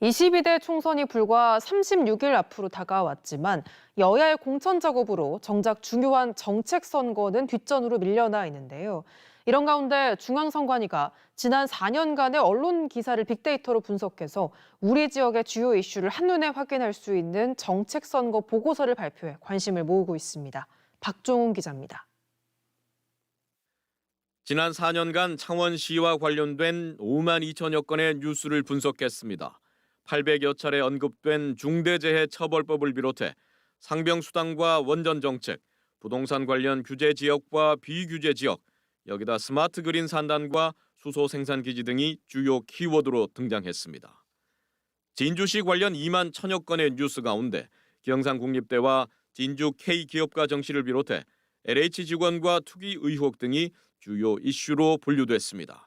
22대 총선이 불과 36일 앞으로 다가왔지만 여야의 공천 작업으로 정작 중요한 정책 선거는 뒷전으로 밀려나 있는데요. 이런 가운데 중앙선관위가 지난 4년간의 언론 기사를 빅데이터로 분석해서 우리 지역의 주요 이슈를 한눈에 확인할 수 있는 정책 선거 보고서를 발표해 관심을 모으고 있습니다. 박종훈 기자입니다. 지난 4년간 창원시와 관련된 5만 2천여 건의 뉴스를 분석했습니다. 800여 차례 언급된 중대재해처벌법을 비롯해 상병수당과 원전정책, 부동산 관련 규제 지역과 비규제 지역, 여기다 스마트 그린 산단과 수소 생산기지 등이 주요 키워드로 등장했습니다. 진주시 관련 2만 1천여 건의 뉴스 가운데 경상국립대와 진주 K기업가 정시를 비롯해 LH 직원과 투기 의혹 등이 주요 이슈로 분류됐습니다.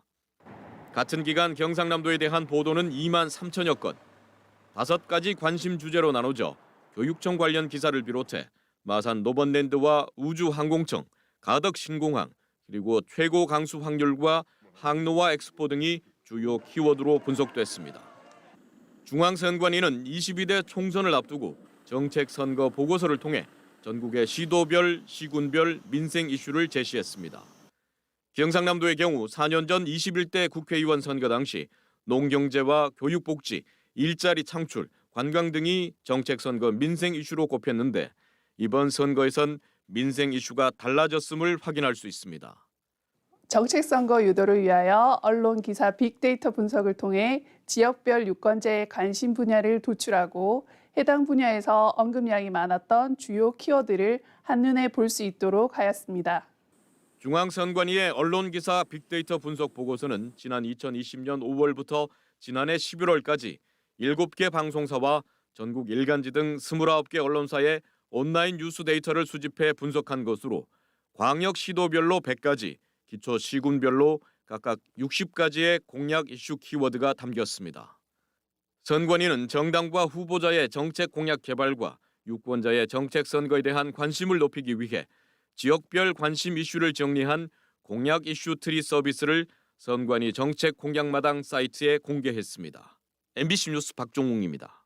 같은 기간 경상남도에 대한 보도는 2만 3천여 건, 5가지 관심 주제로 나눠져 교육청 관련 기사를 비롯해 마산 노번랜드와 우주항공청, 가덕 신공항, 그리고 최고 강수 확률과 항노화 엑스포 등이 주요 키워드로 분석됐습니다. 중앙선관위는 22대 총선을 앞두고 정책 선거 보고서를 통해 전국의 시도별, 시군별 민생 이슈를 제시했습니다. 경상남도의 경우 4년 전 21대 국회의원 선거 당시 농경제와 교육복지, 일자리 창출, 관광 등이 정책 선거 민생 이슈로 꼽혔는데 이번 선거에선 민생 이슈가 달라졌음을 확인할 수 있습니다. 정책 선거 유도를 위하여 언론 기사 빅데이터 분석을 통해 지역별 유권자의 관심 분야를 도출하고 해당 분야에서 언급량이 많았던 주요 키워드를 한눈에 볼 수 있도록 하였습니다. 중앙선관위의 언론기사 빅데이터 분석 보고서는 지난 2020년 5월부터 지난해 11월까지 7개 방송사와 전국 일간지 등 29개 언론사의 온라인 뉴스 데이터를 수집해 분석한 것으로 광역 시도별로 100가지, 기초 시군별로 각각 60가지의 공약 이슈 키워드가 담겼습니다. 선관위는 정당과 후보자의 정책 공약 개발과 유권자의 정책 선거에 대한 관심을 높이기 위해 지역별 관심 이슈를 정리한 공약 이슈 트리 서비스를 선관위 정책 공약마당 사이트에 공개했습니다. MBC 뉴스 박종웅입니다.